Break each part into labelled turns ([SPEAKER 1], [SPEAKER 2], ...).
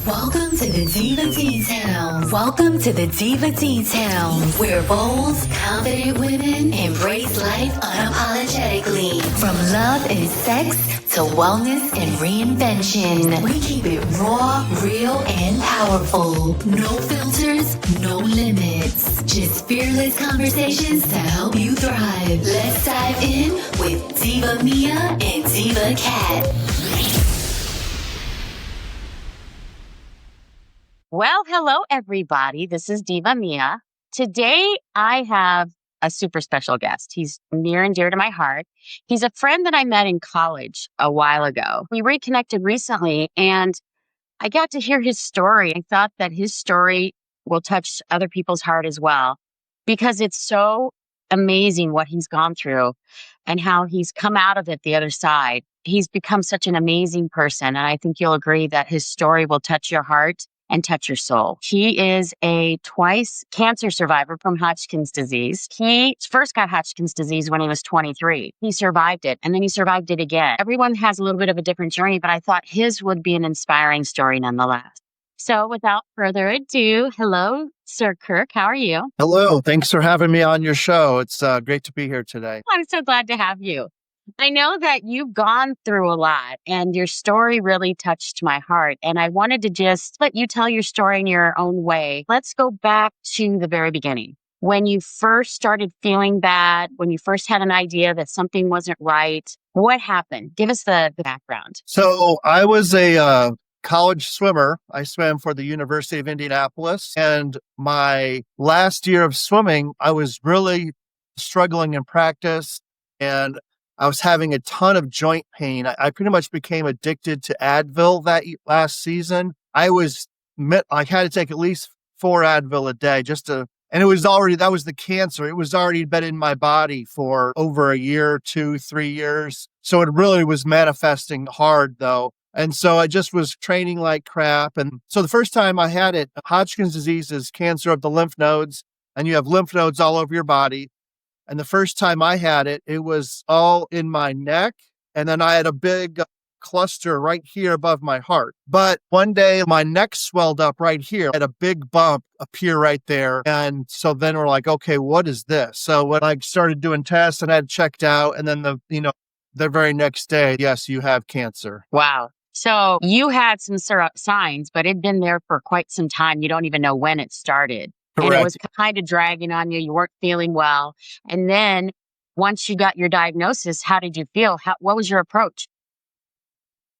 [SPEAKER 1] Welcome to the Diva Details. Welcome to the Diva Details, where bold, confident women embrace life unapologetically. From love and sex to wellness and reinvention, we keep it raw, real, and powerful. No filters, no limits. Just fearless conversations to help you thrive. Let's dive in with Diva Mia and Diva Cat.
[SPEAKER 2] Well, hello, everybody. This is Diva Mia. Today, I have a super special guest. He's near and dear to my heart. He's a friend that I met in college a while ago. We reconnected recently, and I got to hear his story. I thought that his story will touch other people's heart as well, because it's so amazing what he's gone through and how he's come out of it the other side. He's become such an amazing person, and I think you'll agree that his story will touch your heart and touch your soul. He is a twice cancer survivor from Hodgkin's disease. He first got Hodgkin's disease when he was 23. He survived it, and then he survived it again. Everyone has a little bit of a different journey, but I thought his would be an inspiring story nonetheless. So without further ado, hello, Sir Kirk. How are you?
[SPEAKER 3] Hello. Thanks for having me on your show. It's great to be here today.
[SPEAKER 2] I'm so glad to have you. I know that you've gone through a lot, and your story really touched my heart. And I wanted to just let you tell your story in your own way. Let's go back to the very beginning. When you first started feeling bad, when you first had an idea that something wasn't right, what happened? Give us the background.
[SPEAKER 3] So I was a college swimmer. I swam for the University of Indianapolis. And my last year of swimming, I was really struggling in practice, and I was having a ton of joint pain. I pretty much became addicted to Advil that last season. I had to take at least 4 Advil a day and it was already, that was the cancer. It was already been in my body for over a year, 2, 3 years. So it really was manifesting hard though. And so I just was training like crap. And so the first time I had it, Hodgkin's disease is cancer of the lymph nodes, and you have lymph nodes all over your body. And the first time I had it, it was all in my neck. And then I had a big cluster right here above my heart. But one day my neck swelled up right here. I had a big bump appear right there. And so then we're like, okay, what is this? So when I started doing tests and I had checked out, and then the very next day, yes, you have cancer.
[SPEAKER 2] Wow. So you had some signs, but it'd been there for quite some time. You don't even know when it started.
[SPEAKER 3] Correct.
[SPEAKER 2] And it was kind of dragging on you. You weren't feeling well. And then once you got your diagnosis, how did you feel? What was your approach?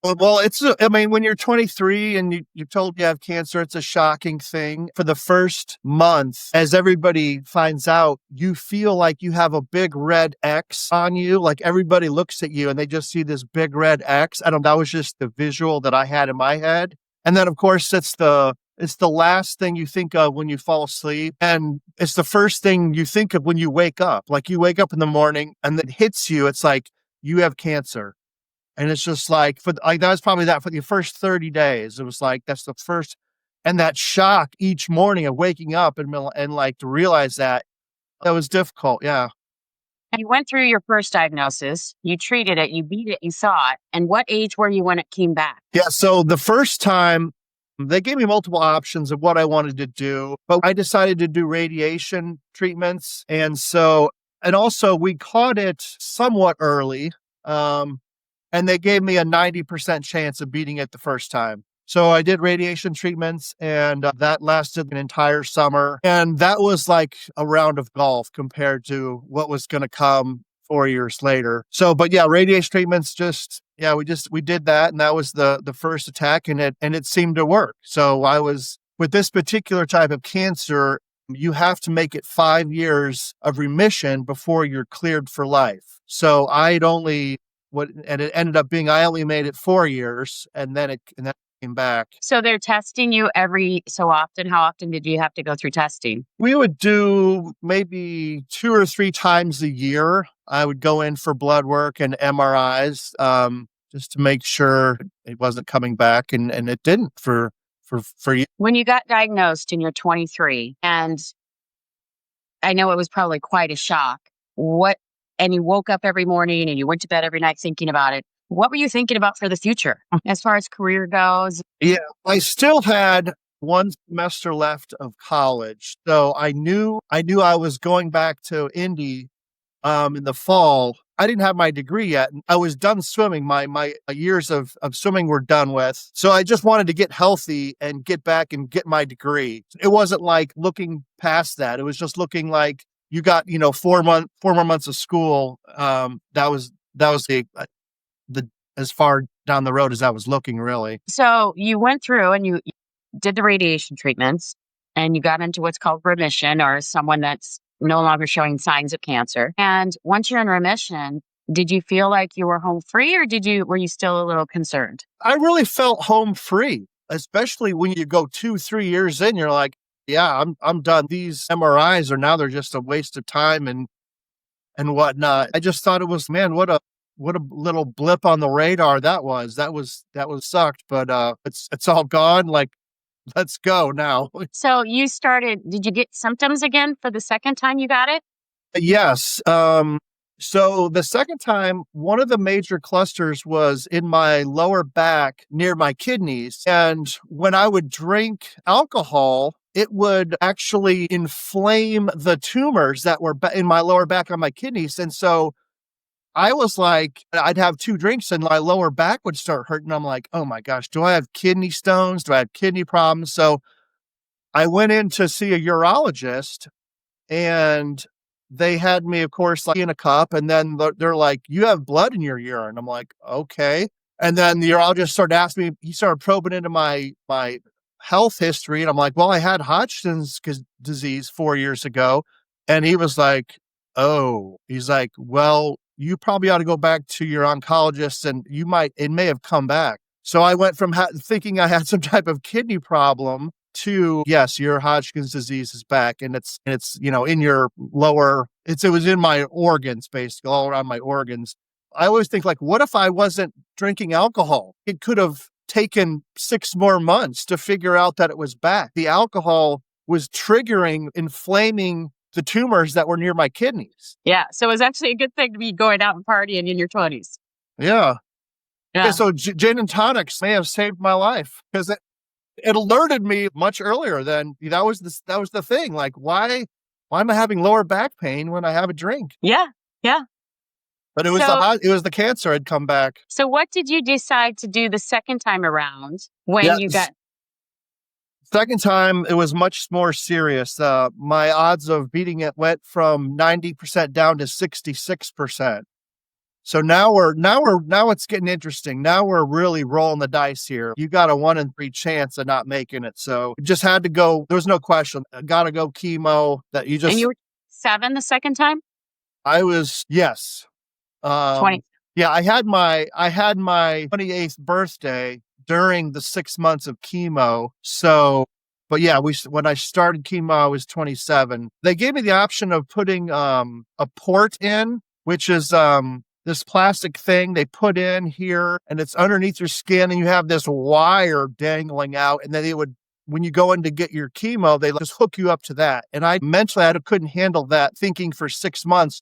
[SPEAKER 3] Well, when you're 23 and you're told you have cancer, it's a shocking thing. For the first month, as everybody finds out, you feel like you have a big red X on you. Like everybody looks at you and they just see this big red X. That was just the visual that I had in my head. And then of course, it's the last thing you think of when you fall asleep. And it's the first thing you think of when you wake up. Like you wake up in the morning and it hits you. It's like you have cancer. And it's just like, that was probably that for the first 30 days. It was like, that's the first. And that shock each morning of waking up and like to realize that was difficult. Yeah.
[SPEAKER 2] You went through your first diagnosis, you treated it, you beat it, you saw it. And what age were you when it came back?
[SPEAKER 3] Yeah. So the first time, they gave me multiple options of what I wanted to do, but I decided to do radiation treatments. And also we caught it somewhat early. And they gave me a 90% chance of beating it the first time. So I did radiation treatments, and that lasted an entire summer. And that was like a round of golf compared to what was going to come 4 years later. So, but yeah, radiation treatments we did that. And that was the first attack, and it seemed to work. So with this particular type of cancer, you have to make it 5 years of remission before you're cleared for life. So it ended up being, I only made it 4 years, and then it came back.
[SPEAKER 2] So they're testing you every so often. How often did you have to go through testing?
[SPEAKER 3] We would do maybe 2 or 3 times a year. I would go in for blood work and MRIs, just to make sure it wasn't coming back, and it didn't for you.
[SPEAKER 2] When you got diagnosed and you're 23, and I know it was probably quite a shock. And you woke up every morning and you went to bed every night thinking about it. What were you thinking about for the future as far as career goes?
[SPEAKER 3] Yeah, I still had one semester left of college. So I knew I was going back to Indy in the fall. I didn't have my degree yet. I was done swimming. My years of swimming were done with. So I just wanted to get healthy and get back and get my degree. It wasn't like looking past that. It was just looking like you got, 4 more months of school. That was the as far down the road as I was looking, really.
[SPEAKER 2] So you went through and you did the radiation treatments and you got into what's called remission, or someone that's no longer showing signs of cancer. And once you're in remission, did you feel like you were home free, or were you still a little concerned?
[SPEAKER 3] I really felt home free, especially when you go 2-3 years in, you're like, yeah, I'm done. These MRIs they're just a waste of time and whatnot. I just thought it was, man, what a little blip on the radar that was. That was sucked, but it's all gone. Like, let's go now.
[SPEAKER 2] So did you get symptoms again for the second time you got it?
[SPEAKER 3] Yes. So the second time, one of the major clusters was in my lower back near my kidneys. And when I would drink alcohol, it would actually inflame the tumors that were in my lower back on my kidneys. And so I was like, I'd have 2 drinks and my lower back would start hurting. I'm like, oh my gosh, do I have kidney stones? Do I have kidney problems? So I went in to see a urologist, and they had me, of course, like in a cup. And then they're like, you have blood in your urine. I'm like, okay. And then the urologist started asking me, he started probing into my health history. And I'm like, well, I had Hodgkin's disease 4 years ago. And he was like, oh, he's like, well, you probably ought to go back to your oncologist and it may have come back. So I went from thinking I had some type of kidney problem to, yes, your Hodgkin's disease is back, and it's in your lower, it was in my organs, basically all around my organs. I always think, like, what if I wasn't drinking alcohol? It could have taken 6 more months to figure out that it was back. The alcohol was inflaming the tumors that were near my kidneys.
[SPEAKER 2] Yeah. So it was actually a good thing to be going out and partying in your 20s.
[SPEAKER 3] Yeah.
[SPEAKER 2] Yeah.
[SPEAKER 3] So gin and tonics may have saved my life, because it alerted me much earlier than that was the thing. Like, why am I having lower back pain when I have a drink?
[SPEAKER 2] Yeah. Yeah.
[SPEAKER 3] But it was the cancer had come back.
[SPEAKER 2] So what did you decide to do the second time around when you got?
[SPEAKER 3] Second time, it was much more serious. My odds of beating it went from 90% down to 66%. So now it's getting interesting. Now we're really rolling the dice here. You got a 1 in 3 chance of not making it. So just had to go. There was no question. I got to go chemo. And
[SPEAKER 2] you were 7 the second time?
[SPEAKER 3] I was, yes.
[SPEAKER 2] 20.
[SPEAKER 3] Yeah, I had my 28th birthday during the 6 months of chemo. So, but yeah, when I started chemo, I was 27. They gave me the option of putting a port in, which is this plastic thing they put in here, and it's underneath your skin, and you have this wire dangling out, and then when you go in to get your chemo, they just hook you up to that. And I couldn't handle that, thinking for 6 months,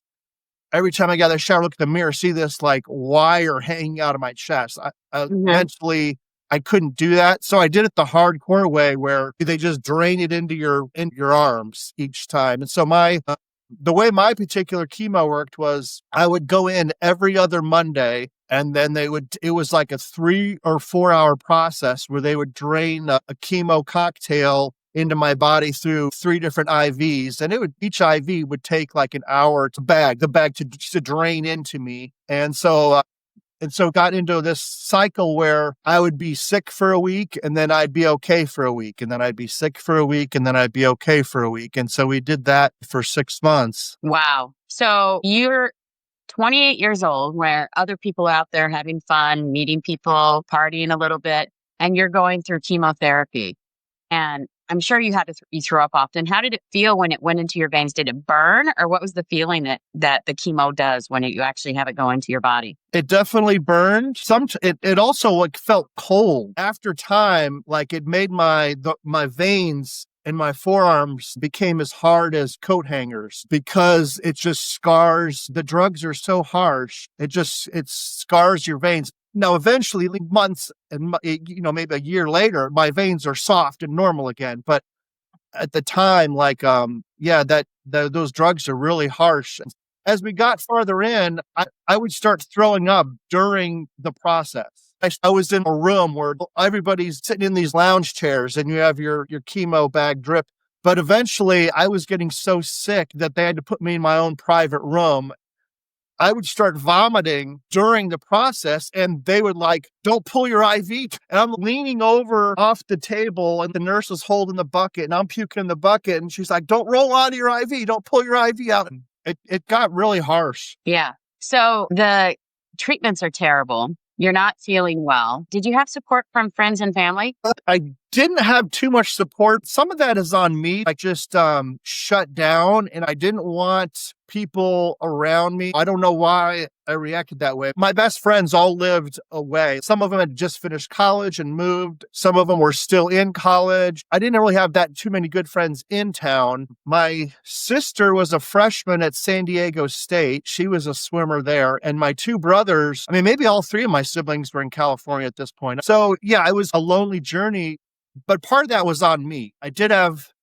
[SPEAKER 3] every time I got out of the shower, look at the mirror, see this like wire hanging out of my chest. Eventually, I couldn't do that. So I did it the hardcore way, where they just drain it into your arms each time. And so the way my particular chemo worked was I would go in every other Monday, and then it was like a 3 or 4 hour process where they would drain a chemo cocktail into my body through 3 different IVs. And each IV would take like an hour to the bag to drain into me. And so got into this cycle where I would be sick for a week, and then I'd be okay for a week, and then I'd be sick for a week, and then I'd be okay for a week. And so we did that for 6 months.
[SPEAKER 2] Wow. So you're 28 years old, where other people out there having fun, meeting people, partying a little bit, and you're going through chemotherapy. And I'm sure you throw up often. How did it feel when it went into your veins? Did it burn, or what was the feeling that the chemo does when you actually have it go into your body?
[SPEAKER 3] It definitely burned. It also felt cold after time. Like, it made my veins and my forearms became as hard as coat hangers because it just scars. The drugs are so harsh. It scars your veins. Now, eventually, like months and maybe a year later, my veins are soft and normal again. But at the time, those drugs are really harsh. As we got farther in, I would start throwing up during the process. I was in a room where everybody's sitting in these lounge chairs and you have your chemo bag drip. But eventually I was getting so sick that they had to put me in my own private room. I would start vomiting during the process and they would like, don't pull your IV. And I'm leaning over off the table and the nurse was holding the bucket and I'm puking in the bucket. And she's like, don't roll out of your IV. Don't pull your IV out. It got really harsh.
[SPEAKER 2] Yeah. So the treatments are terrible. You're not feeling well. Did you have support from friends and family?
[SPEAKER 3] I didn't have too much support. Some of that is on me. I just shut down and I didn't want people around me. I don't know why I reacted that way. My best friends all lived away. Some of them had just finished college and moved. Some of them were still in college. I didn't really have too many good friends in town. My sister was a freshman at San Diego State. She was a swimmer there. And my two brothers, maybe all three of my siblings were in California at this point. So yeah, it was a lonely journey, but part of that was on me. I did have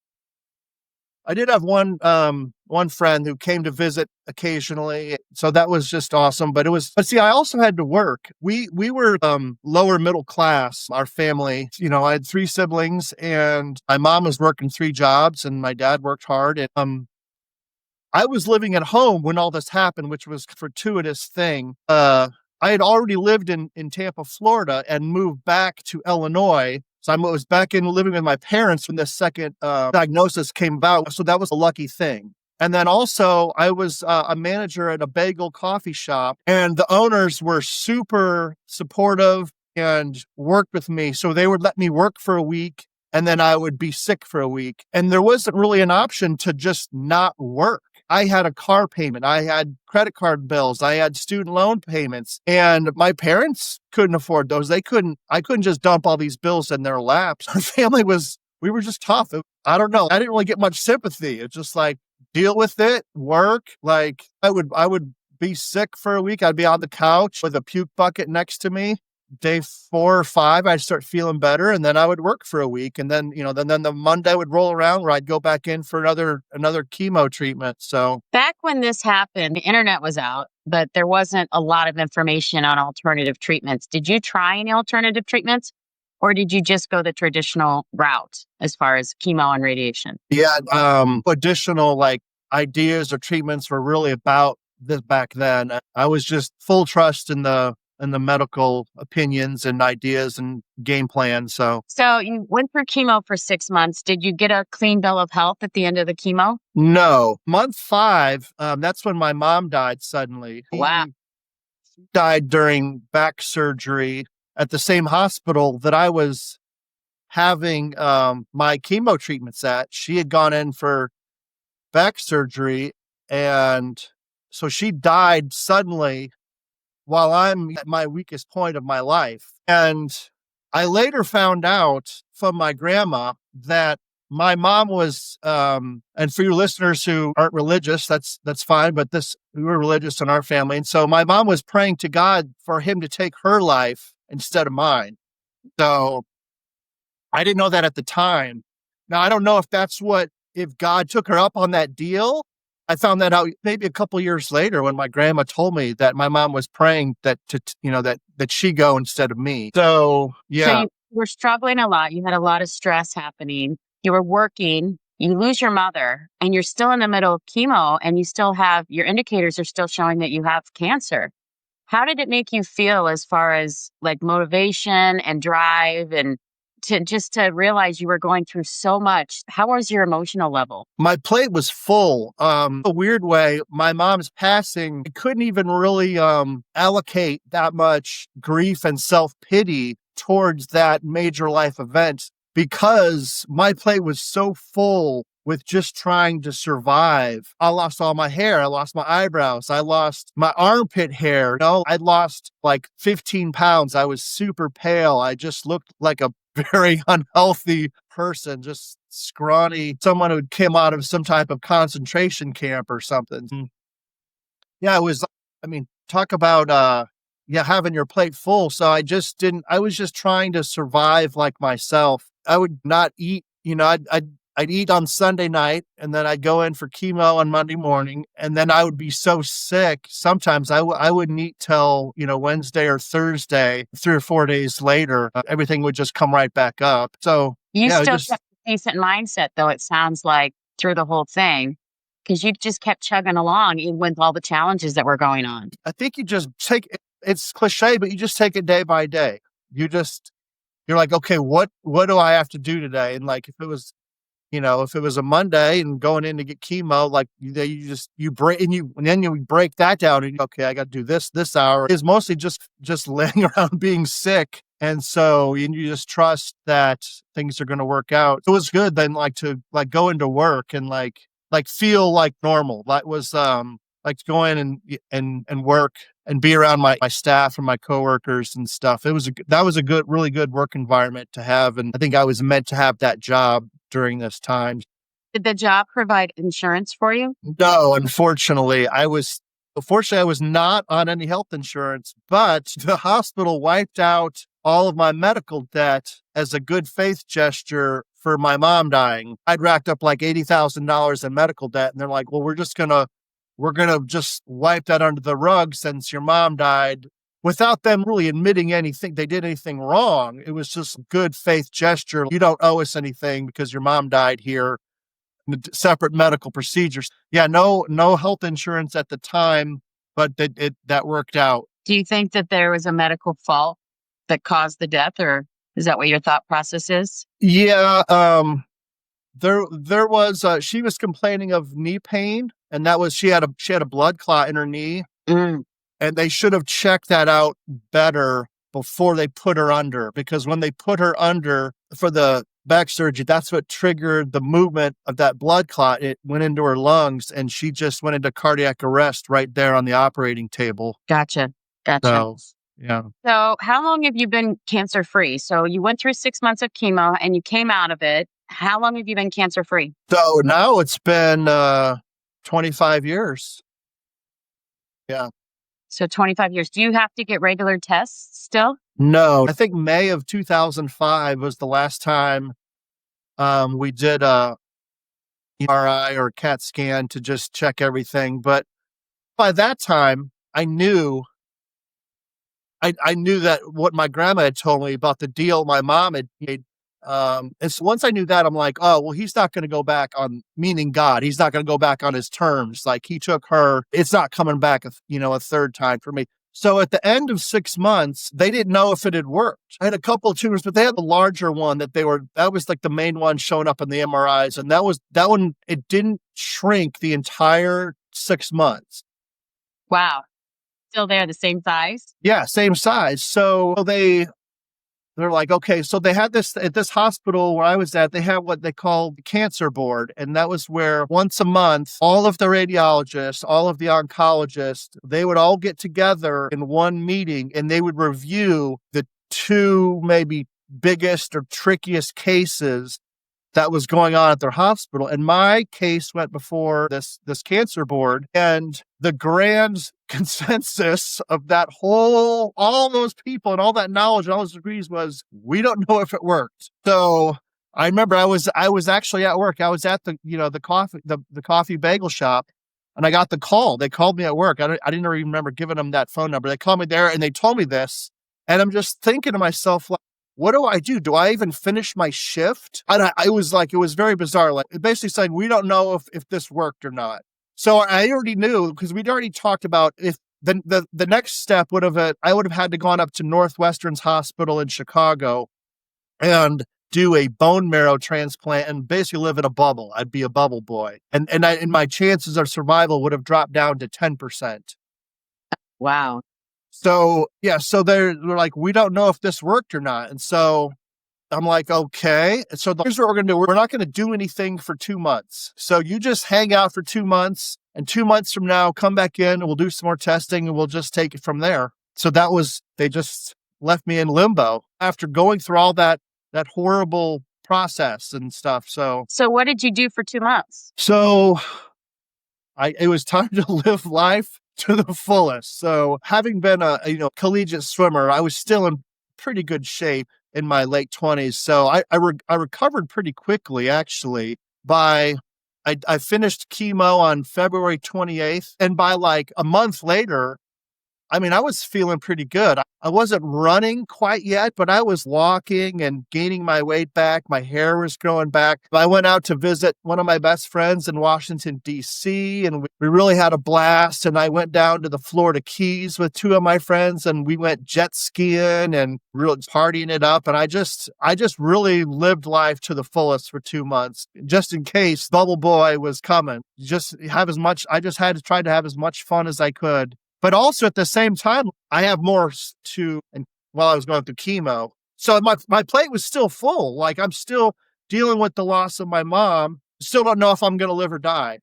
[SPEAKER 3] one friend who came to visit occasionally. So that was just awesome. But see, I also had to work. We were lower middle class, our family. I had three siblings and my mom was working 3 jobs and my dad worked hard. And I was living at home when all this happened, which was a fortuitous thing. I had already lived in Tampa, Florida and moved back to Illinois. So I was back in living with my parents when the second diagnosis came about. So that was a lucky thing. And then also I was a manager at a bagel coffee shop and the owners were super supportive and worked with me. So they would let me work for a week and then I would be sick for a week. And there wasn't really an option to just not work. I had a car payment. I had credit card bills. I had student loan payments and my parents couldn't afford those. I couldn't just dump all these bills in their laps. Our family we were just tough. I don't know. I didn't really get much sympathy. It's just like, deal with it, work. Like I would be sick for a week. I'd be on the couch with a puke bucket next to me. Day 4 or 5, I'd start feeling better. And then I would work for a week. And then, then the Monday would roll around where I'd go back in for another chemo treatment. So
[SPEAKER 2] back when this happened, the internet was out, but there wasn't a lot of information on alternative treatments. Did you try any alternative treatments or did you just go the traditional route as far as chemo and radiation?
[SPEAKER 3] Yeah. Additional like ideas or treatments were really about this back then. I was just full trust in the medical opinions and ideas and game plans. So
[SPEAKER 2] you went through chemo for 6 months. Did you get a clean bill of health at the end of the chemo?
[SPEAKER 3] No. Month 5, that's when my mom died suddenly.
[SPEAKER 2] Wow.
[SPEAKER 3] She died during back surgery at the same hospital that I was having my chemo treatments at. She had gone in for back surgery. And so she died suddenly while I'm at my weakest point of my life. And I later found out from my grandma that my mom was, and for you listeners who aren't religious, that's fine, but we were religious in our family. And so my mom was praying to God for him to take her life instead of mine. So I didn't know that at the time. Now, I don't know if God took her up on that deal. I found that out maybe a couple years later when my grandma told me that my mom was praying that she go instead of me. So, yeah.
[SPEAKER 2] So you were struggling a lot. You had a lot of stress happening. You were working. You lose your mother and you're still in the middle of chemo and you still have, your indicators are still showing that you have cancer. How did it make you feel as far as like motivation and drive and to realize you were going through so much? How was your emotional level?
[SPEAKER 3] My plate was full. A weird way, my mom's passing, I couldn't even really allocate that much grief and self-pity towards that major life event because my plate was so full with just trying to survive. I lost all my hair. I lost my eyebrows. I lost my armpit hair. I lost like 15 pounds. I was super pale. I just looked like a very unhealthy person, just scrawny, someone who came out of some type of concentration camp or something. Yeah, it was, I mean, talk about, having your plate full. So I was just trying to survive like myself. I would not eat, I'd eat on Sunday night and then I'd go in for chemo on Monday morning. And then I would be so sick. Sometimes I wouldn't eat till, Wednesday or Thursday, 3 or 4 days later, everything would just come right back up. So
[SPEAKER 2] You
[SPEAKER 3] yeah,
[SPEAKER 2] still kept a decent mindset, though, it sounds like, through the whole thing, because you just kept chugging along even with all the challenges that were going on.
[SPEAKER 3] I think you just it's cliche, but you just take it day by day. You're like, okay, what do I have to do today? And like, if it was a Monday and going in to get chemo, like you break and then you break that down and okay, I got to do this hour is mostly just laying around being sick. And so you just trust that things are going to work out. It was good then to go into work and like feel like normal. That was like to go in and work and be around my staff and my coworkers and stuff. That was a really good work environment to have. And I think I was meant to have that job during this time.
[SPEAKER 2] Did the job provide insurance for you?
[SPEAKER 3] No, unfortunately, I was not on any health insurance, but the hospital wiped out all of my medical debt as a good faith gesture for my mom dying. I'd racked up like $80,000 in medical debt, and they're like, well, we're gonna just wipe that under the rug since your mom died, without them really admitting they did anything wrong. It was just good faith gesture. You don't owe us anything because your mom died here. Separate medical procedures. Yeah, no health insurance at the time, but that worked out.
[SPEAKER 2] Do you think that there was a medical fault that caused the death, or is that what your thought process is?
[SPEAKER 3] Yeah, there was she was complaining of knee pain, and that was she had a blood clot in her knee. And they should have checked that out better before they put her under, because when they put her under for the back surgery, that's what triggered the movement of that blood clot. It went into her lungs and she just went into cardiac arrest right there on the operating table.
[SPEAKER 2] Gotcha.
[SPEAKER 3] So, yeah.
[SPEAKER 2] So how long have you been cancer free? So you went through 6 months of chemo and you came out of it. How long have you been cancer free?
[SPEAKER 3] So now it's been 25 years. Yeah.
[SPEAKER 2] So 25 years. Do you have to get regular tests still?
[SPEAKER 3] No, I think May of 2005 was the last time we did a MRI or CAT scan to just check everything. But by that time, I knew that what my grandma had told me about the deal my mom had made. And so once I knew that, I'm like, oh, well, he's not going to go back on, meaning God, he's not going to go back on his terms. Like he took her, it's not coming back, a third time for me. So at the end of 6 months, they didn't know if it had worked. I had a couple of tumors, but they had the larger one that was like the main one showing up in the MRIs. And that one, it didn't shrink the entire 6 months.
[SPEAKER 2] Wow. Still there, the same size?
[SPEAKER 3] Yeah, same size. So they're like, okay, so they had this at this hospital where I was at, they have what they call the cancer board. And that was where once a month, all of the radiologists, all of the oncologists, they would all get together in one meeting and they would review the two maybe biggest or trickiest cases that was going on at their hospital. And my case went before this cancer board, and the grand consensus of that all those people and all that knowledge and all those degrees was, we don't know if it worked. So I remember I was actually at work. I was at the coffee bagel shop, and I got the call. They called me at work. I didn't even remember giving them that phone number. They called me there and they told me this, and I'm just thinking to myself, like, what do I do? Do I even finish my shift? It was very bizarre. Like, it basically said, we don't know if this worked or not. So I already knew, because we'd already talked about if the next step I would have had to gone up to Northwestern's hospital in Chicago and do a bone marrow transplant and basically live in a bubble. I'd be a bubble boy. And my chances of survival would have dropped down to 10%.
[SPEAKER 2] Wow.
[SPEAKER 3] So, yeah, so they're like, we don't know if this worked or not. And so I'm like, okay. So here's what we're going to do. We're not going to do anything for 2 months. So you just hang out for 2 months, and 2 months from now, come back in and we'll do some more testing and we'll just take it from there. So they just left me in limbo after going through all that horrible process and stuff. So
[SPEAKER 2] what did you do for 2 months?
[SPEAKER 3] It was time to live life to the fullest. So having been a collegiate swimmer, I was still in pretty good shape in my late 20s. So I recovered pretty quickly, actually. I finished chemo on February 28th. And by like a month later, I mean, I was feeling pretty good. I wasn't running quite yet, but I was walking and gaining my weight back. My hair was growing back. I went out to visit one of my best friends in Washington, D.C., and we really had a blast. And I went down to the Florida Keys with 2 of my friends, and we went jet skiing and really partying it up. And I just really lived life to the fullest for 2 months, just in case Bubble Boy was coming. I just had to try to have as much fun as I could. But also at the same time, I have more while I was going through chemo. So my plate was still full. Like I'm still dealing with the loss of my mom. Still don't know if I'm going to live or die.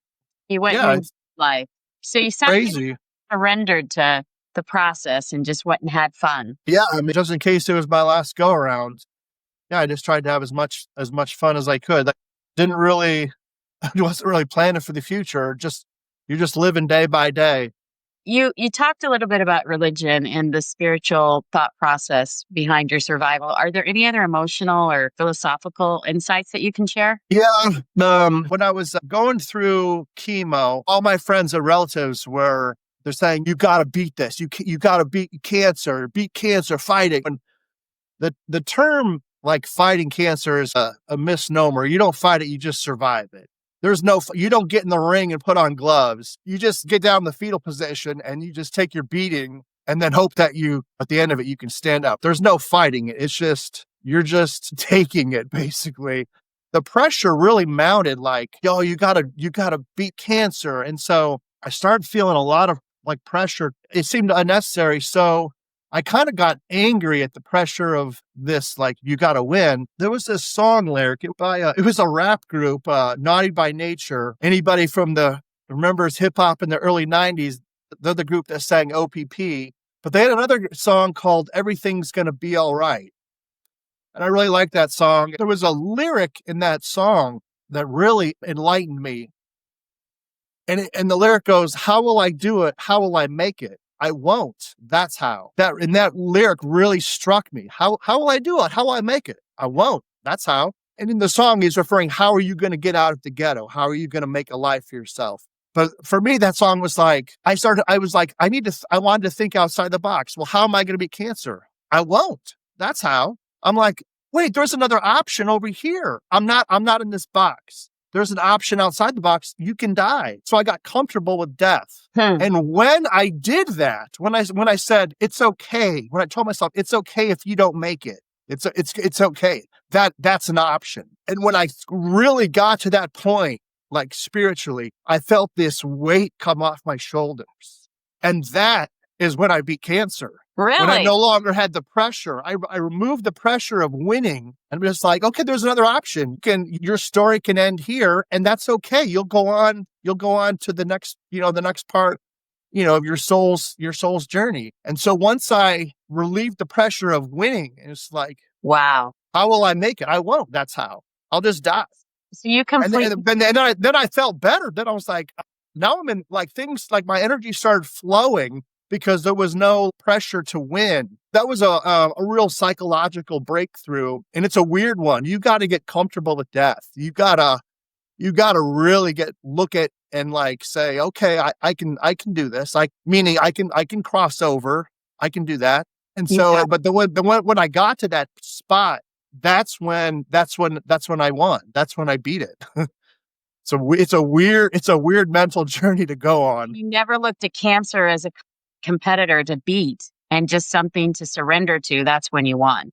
[SPEAKER 2] You went through life. So you sound
[SPEAKER 3] crazy.
[SPEAKER 2] Surrendered to the process and just went and had fun.
[SPEAKER 3] Yeah. I mean, just in case it was my last go around. Yeah. I just tried to have as much fun as I could. I wasn't really planning for the future. You're just living day by day.
[SPEAKER 2] You talked a little bit about religion and the spiritual thought process behind your survival. Are there any other emotional or philosophical insights that you can share?
[SPEAKER 3] Yeah. When I was going through chemo, all my friends and relatives they're saying, you got to beat this. You got to beat cancer, fighting. And the term like fighting cancer is a misnomer. You don't fight it, you just survive it. You don't get in the ring and put on gloves. You just get down in the fetal position and you just take your beating and then hope that at the end of it, you can stand up. There's no fighting it. It's just, you're just taking it basically. The pressure really mounted like, yo, you gotta beat cancer. And so I started feeling a lot of like pressure. It seemed unnecessary. So I kind of got angry at the pressure of this, like, you got to win. There was this song lyric it was a rap group, Naughty by Nature. Anybody remembers hip hop in the early 90s, they're the group that sang OPP. But they had another song called Everything's Gonna Be All Right. And I really liked that song. There was a lyric in that song that really enlightened me. And the lyric goes, how will I do it? How will I make it? I won't. That's how. That lyric really struck me. How will I do it? How will I make it? I won't. That's how. And in the song, he's referring, how are you going to get out of the ghetto? How are you going to make a life for yourself? But for me, that song was like, I wanted to think outside the box. Well, how am I going to beat cancer? I won't. That's how. I'm like, wait, there's another option over here. I'm not in this box. There's an option outside the box. You can die. So I got comfortable with death. And when I did that, when I said, it's okay, when I told myself, it's okay if you don't make it, it's okay. That's an option. And when I really got to that point, like spiritually, I felt this weight come off my shoulders. And that is when I beat cancer.
[SPEAKER 2] Really?
[SPEAKER 3] When I no longer had the pressure, I removed the pressure of winning and was like, okay, there's another option. Your story can end here, and that's okay. You'll go on to the next part, of your soul's journey. And so once I relieved the pressure of winning, it's like,
[SPEAKER 2] wow,
[SPEAKER 3] how will I make it? I won't. That's how. I'll just die.
[SPEAKER 2] So you completely.
[SPEAKER 3] And then I felt better. Then I was like, now I'm in like things like my energy started flowing. Because there was no pressure to win. That was a real psychological breakthrough. And it's a weird one. You got to get comfortable with death. You gotta really look at and like say, okay, I can do this. Meaning I can cross over. I can do that. And so, yeah. But when I got to that spot, that's when I won. That's when I beat it. So it's a weird mental journey to go on.
[SPEAKER 2] You never looked at cancer as a competitor to beat and just something to surrender to. That's when you won.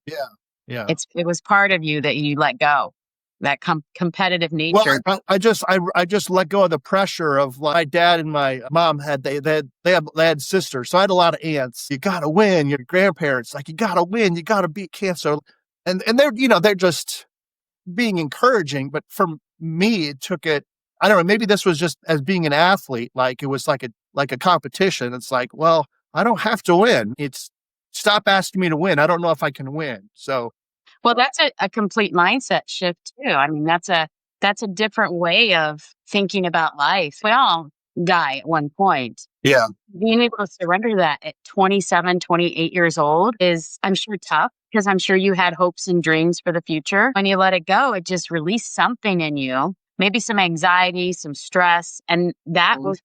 [SPEAKER 3] Yeah.
[SPEAKER 2] It was part of you that you let go, that competitive nature.
[SPEAKER 3] Well, I just let go of the pressure of my dad and my mom they had sisters, so I had a lot of aunts. You gotta win. Your grandparents, like, you gotta win. You gotta beat cancer, and they're just being encouraging. But for me, it took it. I don't know. Maybe this was just as being an athlete, like it was like a competition. It's like, well, I don't have to win. It's stop asking me to win. I don't know if I can win. So,
[SPEAKER 2] Well, that's a complete mindset shift too. I mean, that's a different way of thinking about life. We all die at one point.
[SPEAKER 3] Yeah.
[SPEAKER 2] Being able to surrender that at 27, 28 years old is, I'm sure, tough because I'm sure you had hopes and dreams for the future. When you let it go, it just released something in you, maybe some anxiety, some stress, and that was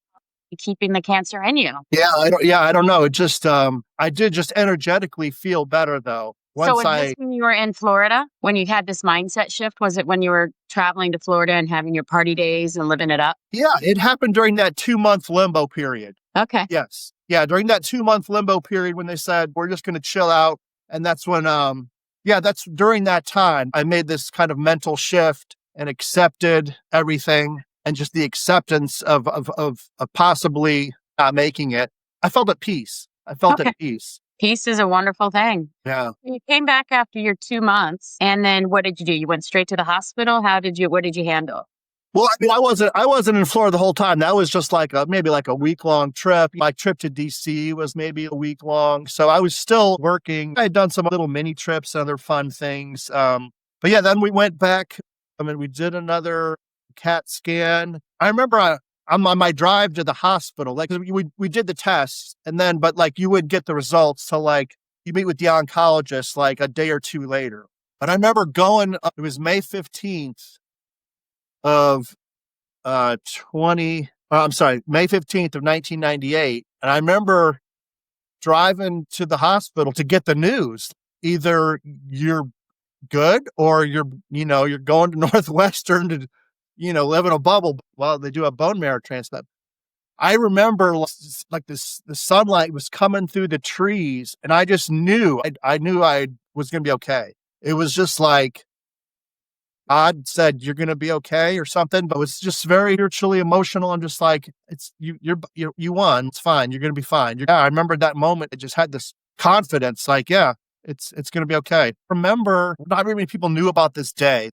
[SPEAKER 2] keeping the cancer in you.
[SPEAKER 3] I don't know. It just, I did just energetically feel better though.
[SPEAKER 2] So
[SPEAKER 3] Once
[SPEAKER 2] was this when you were in Florida, when you had this mindset shift? Was it when you were traveling to Florida and having your party days and living it up?
[SPEAKER 3] yeah, it happened during that 2-month limbo period.
[SPEAKER 2] Okay.
[SPEAKER 3] Yes. Yeah. During that 2-month limbo period when they said, we're just going to chill out. And that's when, that's during that time I made this kind of mental shift and accepted everything and just the acceptance of possibly not making it. I felt at peace. I felt
[SPEAKER 2] Okay.
[SPEAKER 3] at peace.
[SPEAKER 2] Peace is a wonderful thing.
[SPEAKER 3] Yeah.
[SPEAKER 2] You came back after your 2 months, and then what did you do? You went straight to the hospital? What did you handle?
[SPEAKER 3] Well, I mean, I wasn't in Florida the whole time. That was just like maybe like a week-long trip. My trip to DC was maybe a week long. So I was still working. I had done some little mini trips and other fun things. But yeah, then we went back. I mean, we did another CAT scan. I remember I'm on my drive to the hospital. Like we did the tests, and then but like you would get the results. So like you meet with the oncologist like a day or two later. But I remember going. It was May 15th. Of May 15th of 1998. And I remember driving to the hospital to get the news. Either you're good or you're going to Northwestern to, live in a bubble while they do a bone marrow transplant. I remember like this, the sunlight was coming through the trees and I just knew, I knew I was going to be okay. It was just like, God said, you're going to be okay or something, but it was just very spiritually emotional. I'm just like, it's you won. It's fine. You're going to be fine. I remember that moment. It just had this confidence like, yeah, it's going to be okay. Remember, not very many people knew about this day.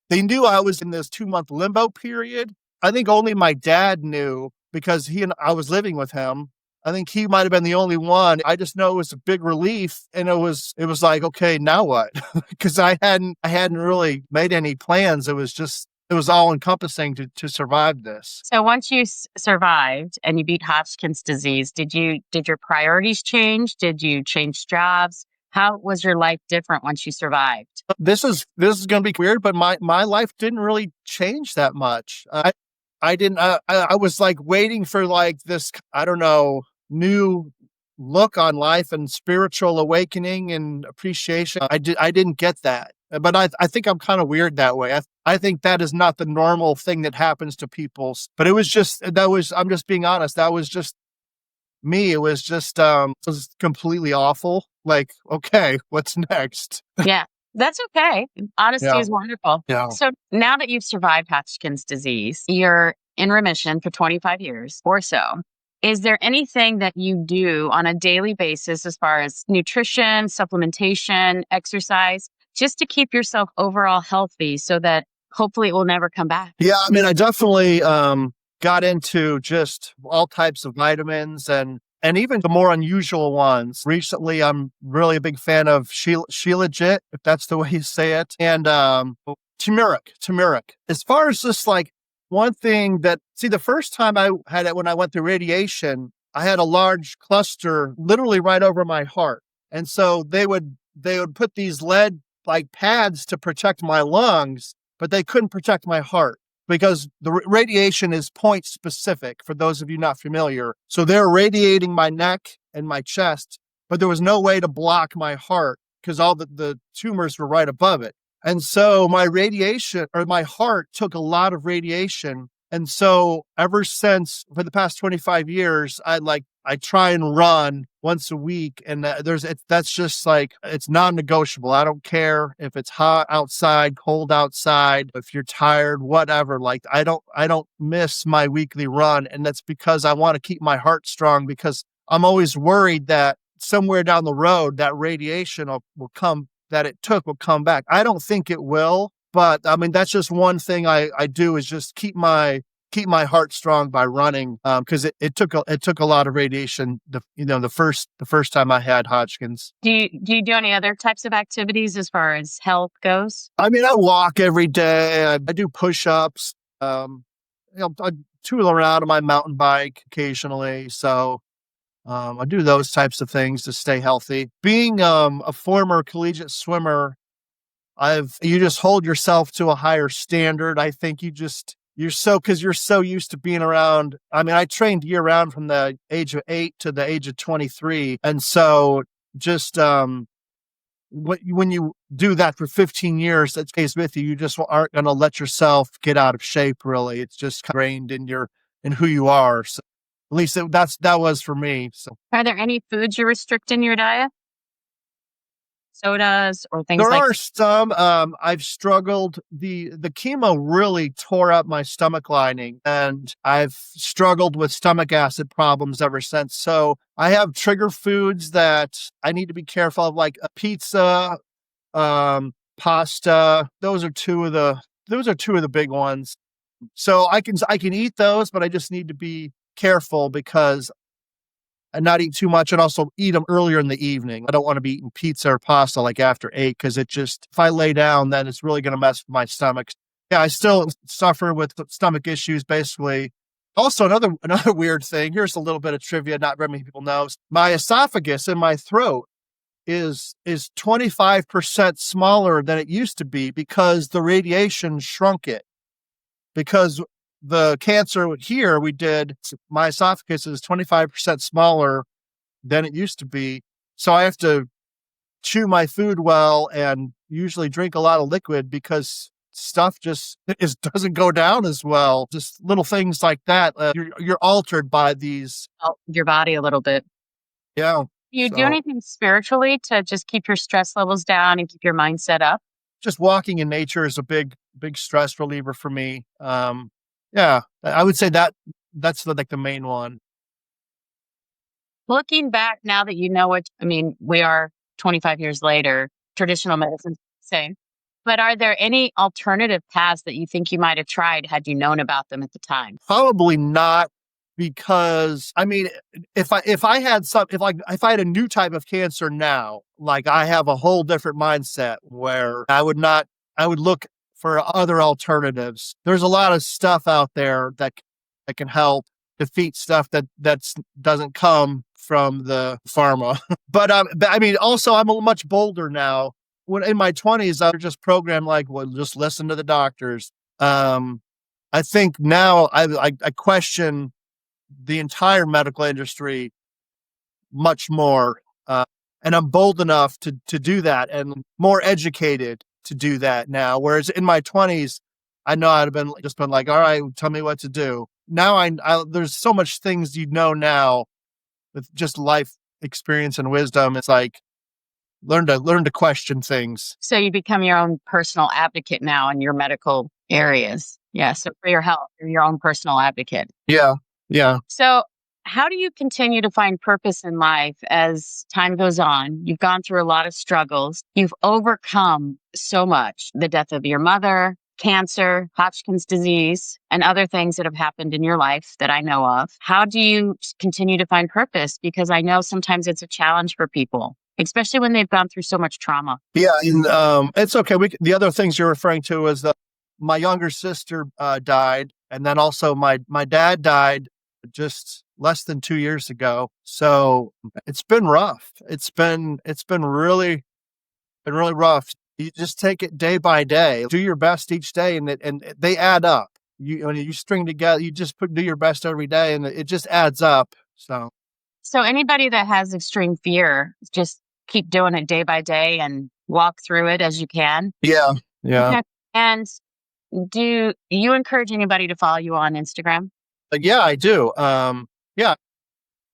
[SPEAKER 3] They knew I was in this 2-month limbo period. I think only my dad knew because I was living with him. I think he might have been the only one. I just know it was a big relief, and it was like, okay, now what? Because I hadn't really made any plans. It was all encompassing to survive this.
[SPEAKER 2] So once you survived and you beat Hodgkin's disease, did your priorities change? Did you change jobs? How was your life different once you survived?
[SPEAKER 3] This is going to be weird, but my life didn't really change that much. I didn't. I was like waiting for like this, I don't know, new look on life and spiritual awakening and appreciation. I didn't get that, but I think I'm kind of weird that way. I think that is not the normal thing that happens to people. But it was just I'm just being honest. That was just me. It was just it was completely awful. Like, okay, what's next?
[SPEAKER 2] Yeah. That's okay. Honesty
[SPEAKER 3] Yeah.
[SPEAKER 2] is wonderful.
[SPEAKER 3] Yeah.
[SPEAKER 2] So now that you've survived Hodgkin's disease, you're in remission for 25 years or so. Is there anything that you do on a daily basis as far as nutrition, supplementation, exercise, just to keep yourself overall healthy so that hopefully it will never come back?
[SPEAKER 3] Yeah, I mean, I definitely got into just all types of vitamins and even the more unusual ones. Recently, I'm really a big fan of shilajit, if that's the way you say it, and turmeric. As far as just like one thing the first time I had it when I went through radiation, I had a large cluster literally right over my heart. And so they would put these lead like pads to protect my lungs, but they couldn't protect my heart because the radiation is point specific for those of you not familiar. So they're radiating my neck and my chest, but there was no way to block my heart because all the tumors were right above it. And so my heart took a lot of radiation. And so ever since, for the past 25 years, I try and run once a week. And that's just like, it's non-negotiable. I don't care if it's hot outside, cold outside, if you're tired, whatever. Like I don't miss my weekly run. And that's because I want to keep my heart strong, because I'm always worried that somewhere down the road, that radiation will come back. I don't think it will, but I mean, that's just one thing I do is just keep my keep my heart strong by running, because it took a lot of radiation. The first time I had Hodgkin's.
[SPEAKER 2] Do you do any other types of activities as far as health goes?
[SPEAKER 3] I mean, I walk every day. I do push-ups. I tool around on my mountain bike occasionally. So I do those types of things to stay healthy. Being a former collegiate swimmer, you just hold yourself to a higher standard. I think you're so used to being around. I mean, I trained year round from the age of 8 to the age of 23. And so just, when you do that for 15 years, that stays with you. You just aren't going to let yourself get out of shape. Really. It's just ingrained in who you are. So at least that was for me. So
[SPEAKER 2] Are there any foods you restrict in your diet? Sodas or things
[SPEAKER 3] there
[SPEAKER 2] like
[SPEAKER 3] are some. I've struggled. The chemo really tore up my stomach lining, and I've struggled with stomach acid problems ever since. So I have trigger foods that I need to be careful of, like a pizza, pasta. Those are two of the big ones. So I can eat those, but I just need to be careful because and not eat too much, and also eat them earlier in the evening. I don't want to be eating pizza or pasta like after 8, because if I lay down, then it's really going to mess with my stomach. Yeah, I still suffer with stomach issues, basically. Also, another weird thing. Here's a little bit of trivia not very many people know. My esophagus in my throat is 25% smaller than it used to be because the radiation shrunk it. Because the cancer here my esophagus is 25% smaller than it used to be. So I have to chew my food well and usually drink a lot of liquid because stuff just doesn't go down as well. Just little things like that. You're altered by these.
[SPEAKER 2] your body a little bit?
[SPEAKER 3] Yeah.
[SPEAKER 2] Do you do
[SPEAKER 3] So
[SPEAKER 2] anything spiritually to just keep your stress levels down and keep your mindset up?
[SPEAKER 3] just walking in nature is a big stress reliever for me. Yeah, I would say that's the main one.
[SPEAKER 2] Looking back now that you know we are 25 years later, traditional medicine's the same. But are there any alternative paths that you think you might have tried had you known about them at the time?
[SPEAKER 3] Probably not, because I mean, if I had a new type of cancer now, like I have a whole different mindset where I would look for other alternatives. There's a lot of stuff out there that can help defeat stuff that doesn't come from the pharma. But I mean, also I'm much bolder now. When in my 20s, I was just programmed like, well, just listen to the doctors. I think now I question the entire medical industry much more, and I'm bold enough to do that and more educated to do that now. Whereas in my 20s, I know I'd have been like, all right, tell me what to do. Now there's so much things now with just life experience and wisdom. It's like learn to question things.
[SPEAKER 2] So you become your own personal advocate now in your medical areas. Yeah. So for your health, you're your own personal advocate.
[SPEAKER 3] Yeah, yeah.
[SPEAKER 2] So how do you continue to find purpose in life as time goes on? You've gone through a lot of struggles. You've overcome so much: the death of your mother, cancer, Hodgkin's disease, and other things that have happened in your life that I know of. How do you continue to find purpose? Because I know sometimes it's a challenge for people, especially when they've gone through so much trauma.
[SPEAKER 3] Yeah, and it's okay. The other things you're referring to is that my younger sister died, and then also my dad died just less than 2 years ago. So it's been rough. It's been really rough. You just take it day by day. Do your best each day, and they add up. When you string together, you just do your best every day, and it just adds up.
[SPEAKER 2] So anybody that has extreme fear, just keep doing it day by day and walk through it as you can.
[SPEAKER 3] Yeah.
[SPEAKER 2] Okay. And do you encourage anybody to follow you on Instagram?
[SPEAKER 3] Yeah, I do. Yeah,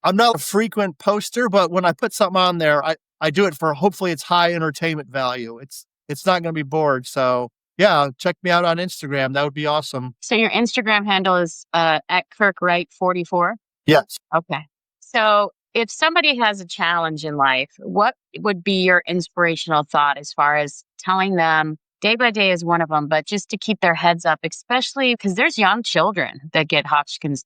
[SPEAKER 3] I'm not a frequent poster, but when I put something on there, I do it for hopefully it's high entertainment value. It's not going to be bored. So yeah, check me out on Instagram. That would be awesome.
[SPEAKER 2] So your Instagram handle is at KirkWright44?
[SPEAKER 3] Yes.
[SPEAKER 2] Okay. So if somebody has a challenge in life, what would be your inspirational thought as far as telling them day by day is one of them, but just to keep their heads up, especially because there's young children that get Hodgkin's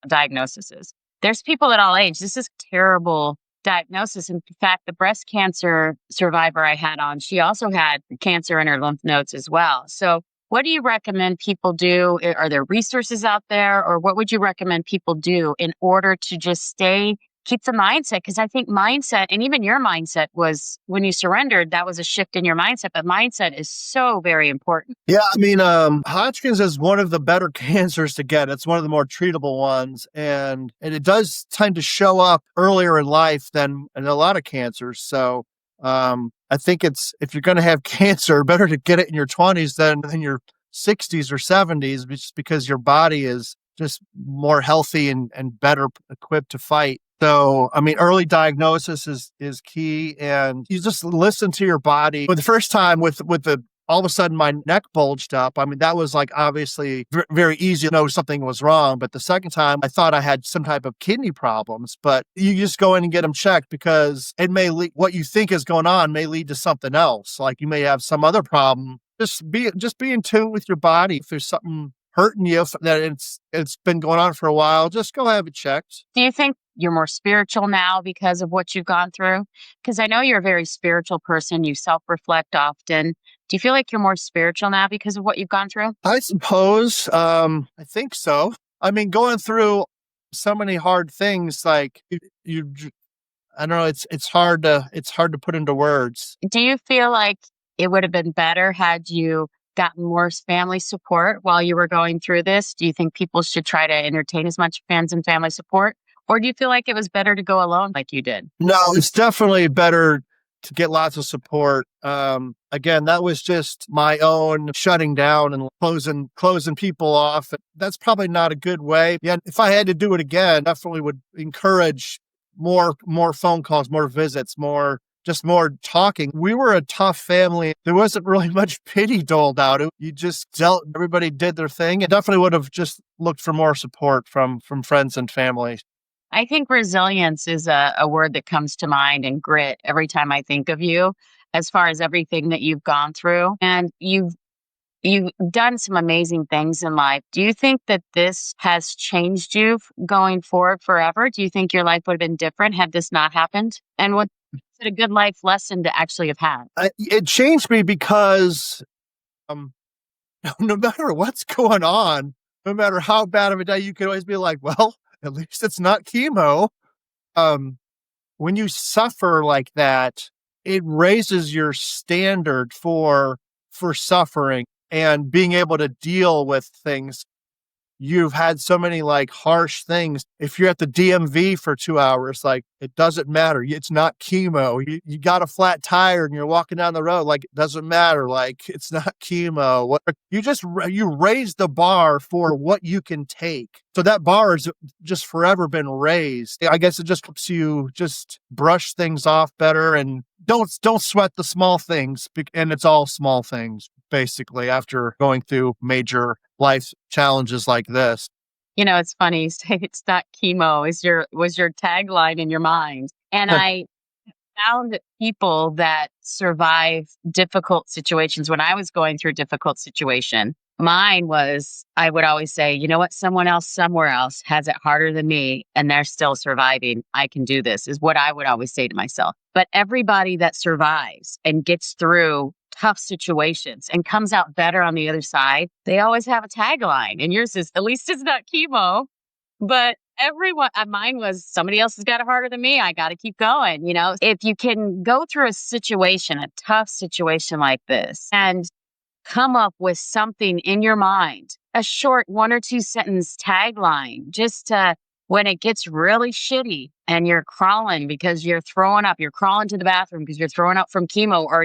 [SPEAKER 2] diagnoses. There's people at all age. This is terrible diagnosis. In fact, the breast cancer survivor I had on, she also had cancer in her lymph nodes as well. So what do you recommend people do? Are there resources out there, or what would you recommend people do in order to just keep the mindset? Because I think mindset, and even your mindset was when you surrendered, that was a shift in your mindset. But mindset is so very important.
[SPEAKER 3] Yeah, I mean, Hodgkin's is one of the better cancers to get. It's one of the more treatable ones, and it does tend to show up earlier in life than in a lot of cancers. So I think if you're going to have cancer, better to get it in your 20s than in your 60s or 70s, just because your body is just more healthy and better equipped to fight. So, I mean, early diagnosis is key, and you just listen to your body. But the first time with all of a sudden my neck bulged up, I mean, that was like obviously very easy to know something was wrong. But the second time I thought I had some type of kidney problems, but you just go in and get them checked, because it may what you think is going on may lead to something else. Like you may have some other problem. Just be in tune with your body. If there's something hurting you that it's been going on for a while, just go have it checked.
[SPEAKER 2] Do you think you're more spiritual now because of what you've gone through? Because I know you're a very spiritual person. You self-reflect often. Do you feel like you're more spiritual now because of what you've gone through?
[SPEAKER 3] I suppose. I think so. I mean, going through so many hard things, like you I don't know. It's hard to put into words.
[SPEAKER 2] Do you feel like it would have been better had you gotten more family support while you were going through this? Do you think people should try to entertain as much friends and family support? Or do you feel like it was better to go alone like you did?
[SPEAKER 3] No, it's definitely better to get lots of support. Again, that was just my own shutting down and closing people off. That's probably not a good way. Yeah, if I had to do it again, definitely would encourage more phone calls, more visits, more talking. We were a tough family. There wasn't really much pity doled out. You just everybody did their thing. It definitely would have just looked for more support from friends and family.
[SPEAKER 2] I think resilience is a word that comes to mind, and grit every time I think of you, as far as everything that you've gone through. And you've done some amazing things in life. Do you think that this has changed you going forward forever? Do you think your life would have been different had this not happened? And what's it a good life lesson to actually have had?
[SPEAKER 3] It changed me because no matter what's going on, no matter how bad of a day, you can always be like, well, at least it's not chemo. When you suffer like that, it raises your standard for suffering and being able to deal with things. You've had so many like harsh things. If you're at the DMV for 2 hours, like it doesn't matter. It's not chemo. You got a flat tire and you're walking down the road. Like it doesn't matter. Like it's not chemo. You raise the bar for what you can take. So that bar has just forever been raised. I guess it just helps you just brush things off better and don't sweat the small things. And it's all small things, basically, after going through major life challenges like this.
[SPEAKER 2] You know, it's funny. You say it's not chemo was your tagline in your mind. And I found that people that survive difficult situations, when I was going through a difficult situation, mine was, I would always say, you know what, someone else somewhere else has it harder than me and they're still surviving. I can do this, is what I would always say to myself. But everybody that survives and gets through tough situations and comes out better on the other side, they always have a tagline. And yours is, at least it's not chemo. But mine was, somebody else has got it harder than me. I got to keep going. You know, if you can go through a tough situation like this, and come up with something in your mind, a short 1 or 2 sentence tagline, just to, when it gets really shitty and you're crawling because you're throwing up, you're crawling to the bathroom because you're throwing up from chemo, or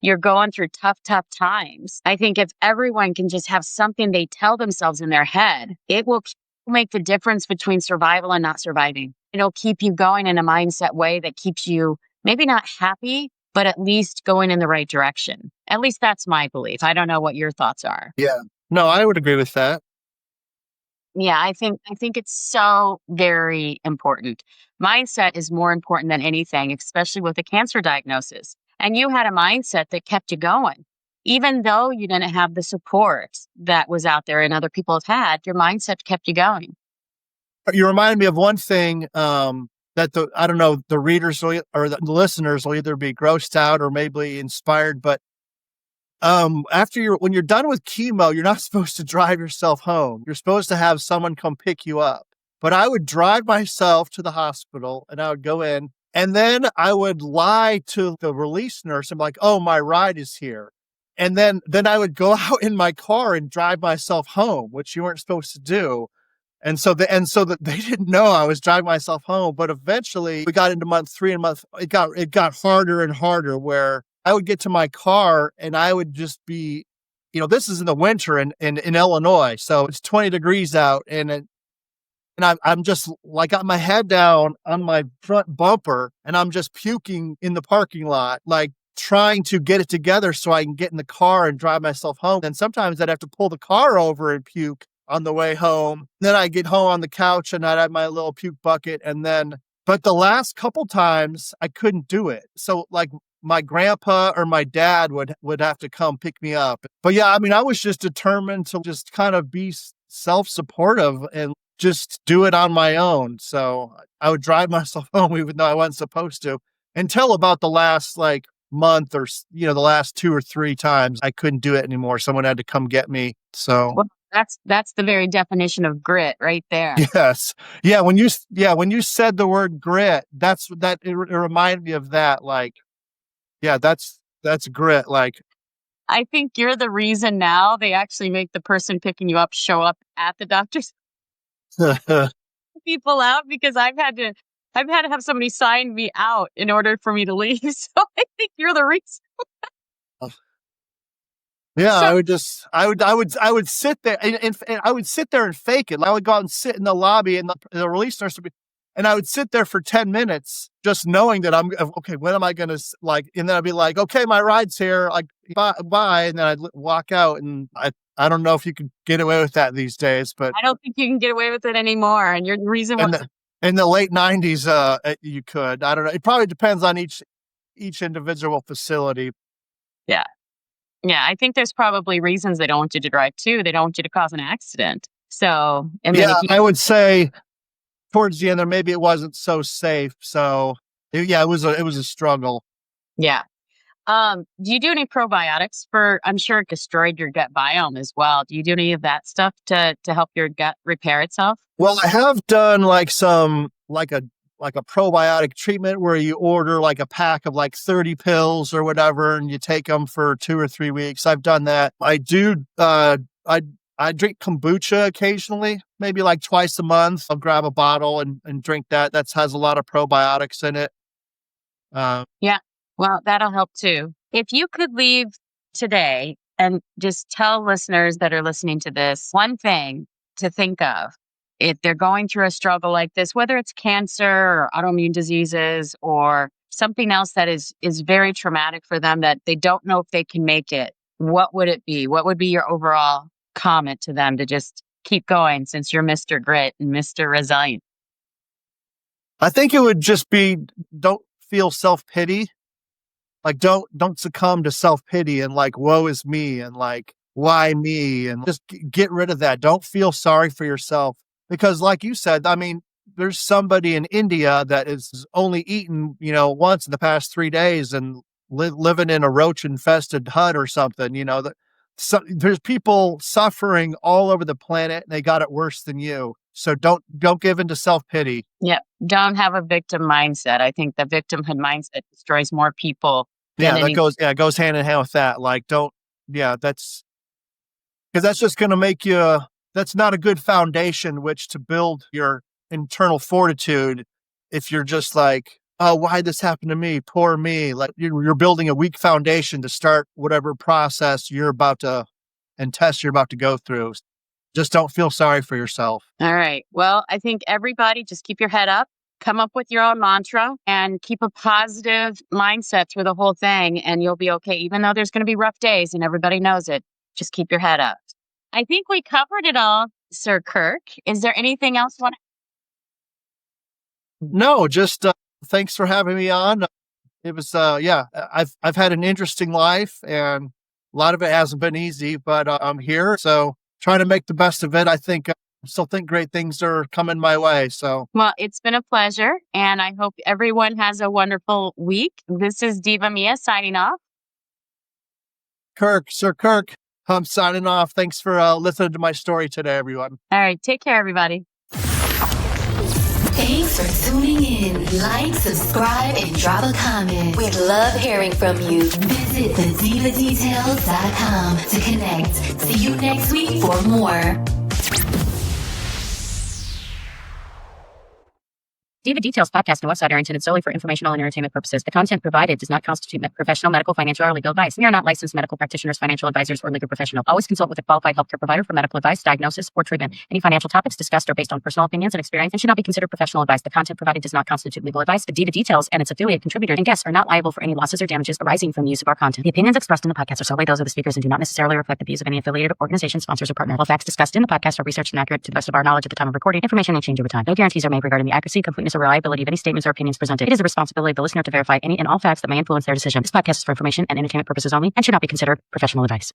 [SPEAKER 2] you're going through tough times. I think if everyone can just have something they tell themselves in their head, it will make the difference between survival and not surviving. It'll keep you going in a mindset way that keeps you maybe not happy, but at least going in the right direction. At least that's my belief. I don't know what your thoughts are.
[SPEAKER 3] Yeah. No, I would agree with that.
[SPEAKER 2] Yeah, I think it's so very important. Mindset is more important than anything, especially with a cancer diagnosis. And you had a mindset that kept you going. even though you didn't have the support that was out there and other people have had, your mindset kept you going.
[SPEAKER 3] You remind me of one thing that I don't know, the readers or the listeners will either be grossed out or maybe inspired, but when you're done with chemo, you're not supposed to drive yourself home. You're supposed to have someone come pick you up. But I would drive myself to the hospital and I would go in and then I would lie to the release nurse and be like, oh, my ride is here. And then I would go out in my car and drive myself home, which you weren't supposed to do. And so that they didn't know I was driving myself home. But eventually we got into month 3 and it got harder and harder where I would get to my car and I would just be, this is in the winter in Illinois. So it's 20 degrees out and I'm just like got my head down on my front bumper and I'm just puking in the parking lot, like trying to get it together so I can get in the car and drive myself home. And sometimes I'd have to pull the car over and puke on the way home. Then I get home on the couch and I'd have my little puke bucket. But the last couple times I couldn't do it. So like my grandpa or my dad would have to come pick me up. But yeah, I mean, I was just determined to just kind of be self-supportive and just do it on my own. So I would drive myself home even though I wasn't supposed to until about the last like month or, the last 2 or 3 times I couldn't do it anymore. Someone had to come get me. So
[SPEAKER 2] Well, that's the very definition of grit right there.
[SPEAKER 3] yes. Yeah. When you said the word grit, it reminded me of that. Like, yeah, that's grit. Like,
[SPEAKER 2] I think you're the reason now they actually make the person picking you up show up at the doctor's people out because I've had to have somebody sign me out in order for me to leave. So I think you're the reason.
[SPEAKER 3] yeah,
[SPEAKER 2] So,
[SPEAKER 3] I would sit there and I would sit there and fake it. I would go out and sit in the lobby and the release nurse would be, and I would sit there for 10 minutes just knowing that I'm okay. When am I going to and then I'd be like, okay, my ride's here. Like, bye. And then I'd walk out and I don't know if you could get away with that these days, but
[SPEAKER 2] I don't think you can get away with it anymore. And you're the reason why.
[SPEAKER 3] In the late 90s, you could. I don't know. It probably depends on each individual facility.
[SPEAKER 2] Yeah. Yeah. I think there's probably reasons they don't want you to drive too. They don't want you to cause an accident. So, I mean,
[SPEAKER 3] I would say towards the end there, maybe it wasn't so safe. So it was a struggle.
[SPEAKER 2] Yeah. Do you do any probiotics I'm sure it destroyed your gut biome as well. Do you do any of that stuff to help your gut repair itself?
[SPEAKER 3] Well, I have done like some, like a probiotic treatment where you order like a pack of like 30 pills or whatever, and you take them for 2 or 3 weeks. I've done that. I do, I drink kombucha occasionally, maybe like twice a month. I'll grab a bottle and drink that. That has a lot of probiotics in it.
[SPEAKER 2] Yeah. Well, that'll help too. If you could leave today and just tell listeners that are listening to this one thing to think of, if they're going through a struggle like this, whether it's cancer or autoimmune diseases or something else that is very traumatic for them that they don't know if they can make it, what would it be? What would be your overall comment to them to just keep going since you're Mr. Grit and Mr. Resilient?
[SPEAKER 3] I think it would just be, don't feel self-pity. Like, don't succumb to self-pity and like, woe is me and like, why me? And just get rid of that. Don't feel sorry for yourself. Because like you said, I mean, there's somebody in India that is only eaten, once in the past 3 days and living in a roach infested hut or something, there's people suffering all over the planet and they got it worse than you. So don't give into self-pity.
[SPEAKER 2] Yep. Don't have a victim mindset. I think the victimhood mindset destroys more people.
[SPEAKER 3] It goes hand in hand with that. Like, that's because that's just going to make you, that's not a good foundation which to build your internal fortitude. If you're just like, oh, why'd this happen to me? Poor me. Like you're building a weak foundation to start whatever process you're about to go through. Just don't feel sorry for yourself.
[SPEAKER 2] All right. Well, I think everybody just keep your head up, come up with your own mantra and keep a positive mindset through the whole thing and you'll be okay. Even though there's going to be rough days and everybody knows it, just keep your head up. I think we covered it all, Sir Kirk. Is there anything else you want to?
[SPEAKER 3] No, just thanks for having me on. It was, I've had an interesting life and lot of it hasn't been easy, but I'm here. So trying to make the best of it. I still think great things are coming my way. So,
[SPEAKER 2] Well, it's been a pleasure, and I hope everyone has a wonderful week. This is Diva Mia signing off.
[SPEAKER 3] Sir Kirk, I'm signing off. Thanks for listening to my story today, everyone.
[SPEAKER 2] All right, take care, everybody.
[SPEAKER 1] Thanks for tuning in. Like, subscribe, and drop a comment. We'd love hearing from you. Visit thedivadetails.com to connect. See you next week for more.
[SPEAKER 2] Diva Details podcast and website are intended solely for informational and entertainment purposes. The content provided does not constitute professional, medical, financial, or legal advice. We are not licensed medical practitioners, financial advisors, or legal professionals. Always consult with a qualified healthcare provider for medical advice, diagnosis, or treatment. Any financial topics discussed are based on personal opinions and experience and should not be considered professional advice. The content provided does not constitute legal advice. The Diva Details and its affiliate contributors and guests are not liable for any losses or damages arising from the use of our content. The opinions expressed in the podcast are solely those of the speakers and do not necessarily reflect the views of any affiliated organization, sponsors, or partner. All facts discussed in the podcast are researched and accurate to the best of our knowledge at the time of recording. Information may change over time. No guarantees are made regarding the accuracy, completeness, or reliability of any statements or opinions presented. It is the responsibility of the listener to verify any and all facts that may influence their decision. This podcast is for information and entertainment purposes only and should not be considered professional advice.